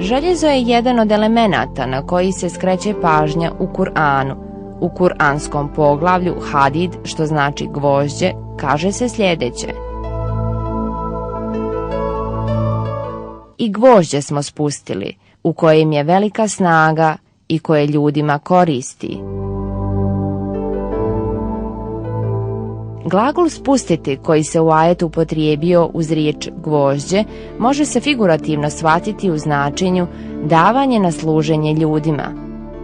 Željezo je jedan od elemenata na koji se skreće pažnja u Kur'anu. U kuranskom poglavlju Hadid, što znači gvožđe, kaže se sljedeće: I gvožđe smo spustili, u kojem je velika snaga i koje ljudima koristi. Glagol spustiti, koji se u ajetu upotrijebio uz riječ gvožđe, može se figurativno shvatiti u značenju davanje na služenje ljudima.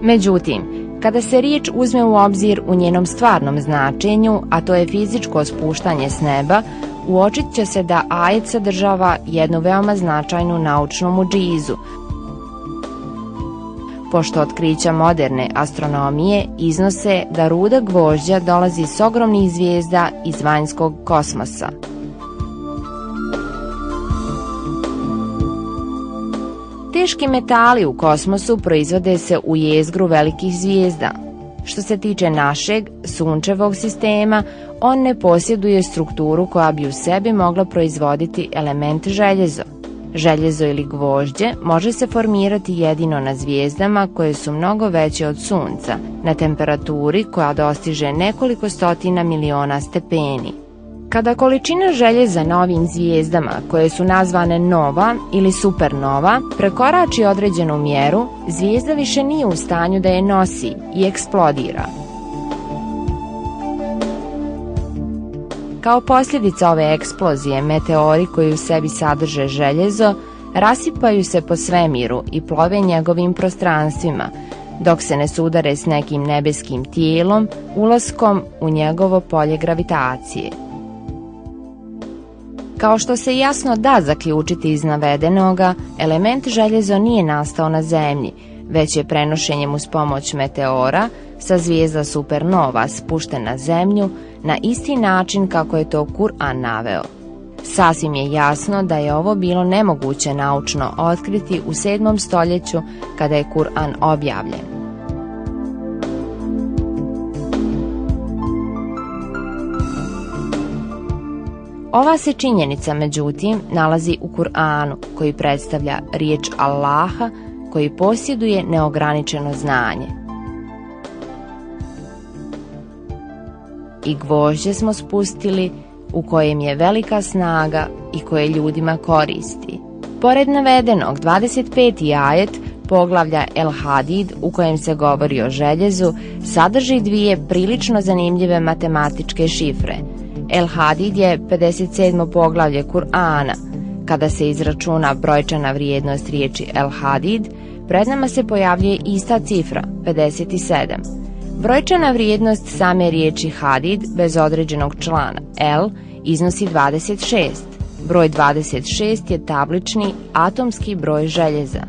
Međutim, kada se riječ uzme u obzir u njenom stvarnom značenju, a to je fizičko spuštanje s neba, uočit će se da ajet sadržava jednu veoma značajnu naučnu mudžizu, pošto otkrića moderne astronomije iznose da ruda gvožđa dolazi s ogromnih zvijezda iz vanjskog kosmosa. Teški metali u kosmosu proizvode se u jezgru velikih zvijezda. Što se tiče našeg sunčevog sistema, on ne posjeduje strukturu koja bi u sebi mogla proizvoditi element željezo. Željezo ili gvožđe može se formirati jedino na zvijezdama koje su mnogo veće od Sunca, na temperaturi koja dostiže nekoliko stotina miliona stepeni. Kada količina željeza na ovim zvijezdama, koje su nazvane nova ili supernova, prekorači određenu mjeru, zvijezda više nije u stanju da je nosi i eksplodira. Kao posljedica ove eksplozije, meteori koji u sebi sadrže željezo rasipaju se po svemiru i plove njegovim prostranstvima, dok se ne sudare s nekim nebeskim tijelom ulaskom u njegovo polje gravitacije. Kao što se jasno da zaključiti iz navedenoga, element željezo nije nastao na Zemlji, već je prenošenjem uz pomoć meteora sa zvijezda supernova spušten na Zemlju na isti način kako je to Kur'an naveo. Sasvim je jasno da je ovo bilo nemoguće naučno otkriti u 7. stoljeću kada je Kur'an objavljen. Ova se činjenica, međutim, nalazi u Kur'anu, koji predstavlja riječ Allaha, koji posjeduje neograničeno znanje. I gvožđe smo spustili, u kojem je velika snaga i koje ljudima koristi. Pored navedenog, 25. ajet poglavlja El Hadid, u kojem se govori o željezu, sadrži dvije prilično zanimljive matematičke šifre. El Hadid je 57. poglavlje Kur'ana. Kada se izračuna brojčana vrijednost riječi El Hadid, pred nama se pojavljuje ista cifra, 57. Brojčana vrijednost same riječi Hadid bez određenog člana El iznosi 26. Broj 26 je tablični atomski broj željeza.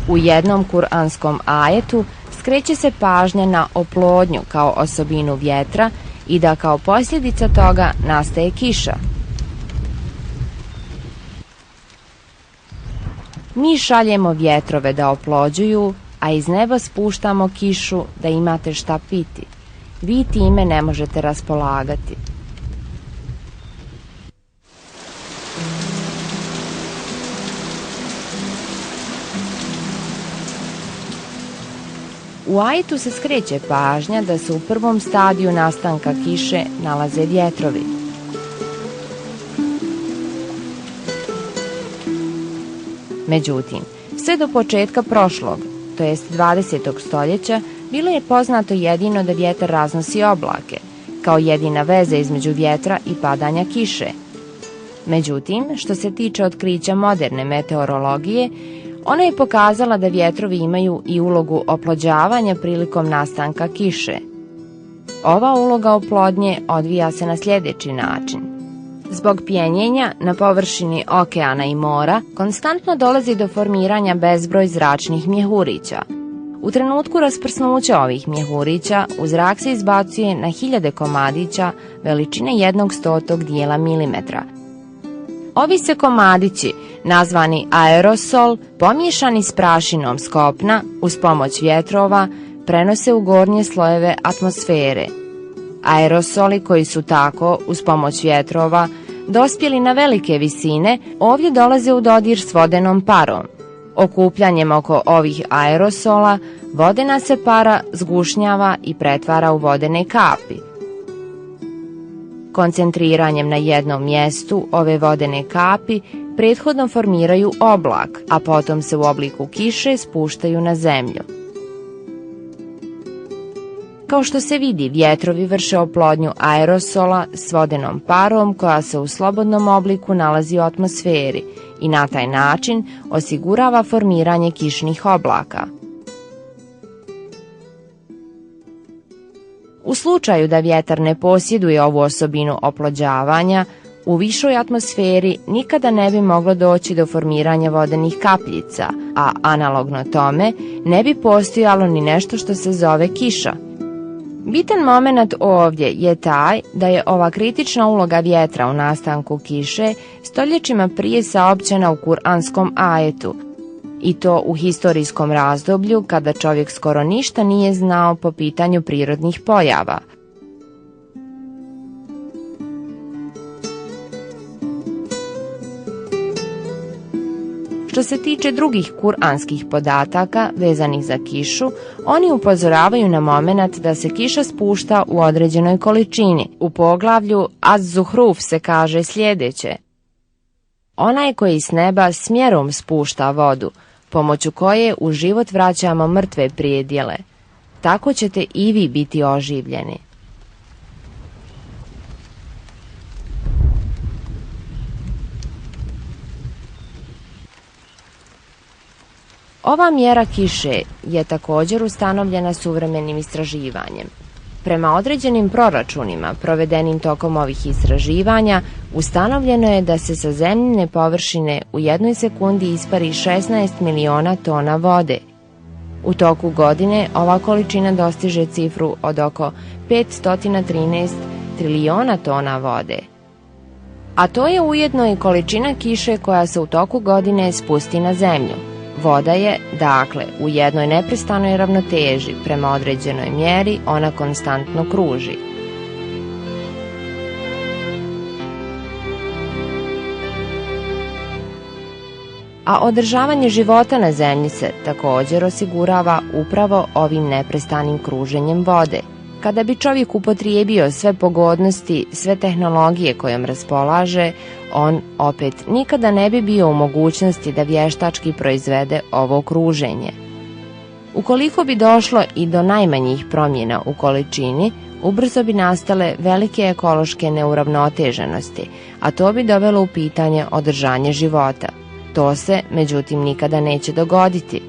U jednom kuranskom ajetu skreće se pažnja na oplodnju kao osobinu vjetra i da kao posljedica toga nastaje kiša. Mi šaljemo vjetrove da oplođuju, a iz neba spuštamo kišu da imate šta piti. Vi time ne možete raspolagati. U ajetu se skreće pažnja da se u prvom stadiju nastanka kiše nalaze vjetrovi. Međutim, sve do početka prošlog, to jest 20. stoljeća, bilo je poznato jedino da vjetar raznosi oblake, kao jedina veza između vjetra i padanja kiše. Međutim, što se tiče otkrića moderne meteorologije, ona je pokazala da vjetrovi imaju i ulogu oplođavanja prilikom nastanka kiše. Ova uloga oplodnje odvija se na sljedeći način. Zbog pjenjenja na površini okeana i mora konstantno dolazi do formiranja bezbroj zračnih mjehurića. U trenutku rasprsnuća ovih mjehurića u zrak se izbacuje na hiljade komadića veličine 1/100 dijela milimetra. Ovi se komadići, nazvani aerosol, pomiješani s prašinom s kopna uz pomoć vjetrova, prenose u gornje slojeve atmosfere. Aerosoli koji su tako, uz pomoć vjetrova, dospjeli na velike visine, ovdje dolaze u dodir s vodenom parom. Okupljanjem oko ovih aerosola, vodena se para zgušnjava i pretvara u vodene kapi. Koncentriranjem na jednom mjestu ove vodene kapi prethodno formiraju oblak, a potom se u obliku kiše spuštaju na zemlju. Kao što se vidi, vjetrovi vrše oplodnju aerosola s vodenom parom koja se u slobodnom obliku nalazi u atmosferi i na taj način osigurava formiranje kišnih oblaka. U slučaju da vjetar ne posjeduje ovu osobinu oplođavanja, u višoj atmosferi nikada ne bi moglo doći do formiranja vodenih kapljica, a analogno tome ne bi postojalo ni nešto što se zove kiša. Bitan moment ovdje je taj da je ova kritična uloga vjetra u nastanku kiše stoljećima prije saopćena u kuranskom ajetu, i to u historijskom razdoblju kada čovjek skoro ništa nije znao po pitanju prirodnih pojava. Što se tiče drugih kuranskih podataka vezanih za kišu, oni upozoravaju na moment da se kiša spušta u određenoj količini. U poglavlju Az-Zuhruf se kaže sljedeće: onaj koji s neba smjerom spušta vodu, pomoću koje u život vraćamo mrtve prijedjele, tako ćete i vi biti oživljeni. Ova mjera kiše je također ustanovljena suvremenim istraživanjem. Prema određenim proračunima provedenim tokom ovih istraživanja, ustanovljeno je da se sa zemljine površine u jednoj sekundi ispari 16 miliona tona vode. U toku godine ova količina dostiže cifru od oko 513 trilijona tona vode. A to je ujedno i količina kiše koja se u toku godine spusti na zemlju. Voda je, dakle, u jednoj neprestanoj ravnoteži, prema određenoj mjeri ona konstantno kruži. A održavanje života na zemlji se također osigurava upravo ovim neprestanim kruženjem vode. Kada bi čovjek upotrijebio sve pogodnosti, sve tehnologije kojom raspolaže, on opet nikada ne bi bio u mogućnosti da vještački proizvede ovo kruženje. Ukoliko bi došlo i do najmanjih promjena u količini, ubrzo bi nastale velike ekološke neuravnoteženosti, a to bi dovelo u pitanje održanje života. To se, međutim, nikada neće dogoditi.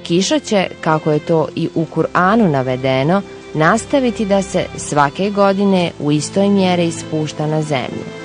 Kiša će, kako je to i u Kur'anu navedeno, nastaviti da se svake godine u istoj mjeri spušta na zemlju.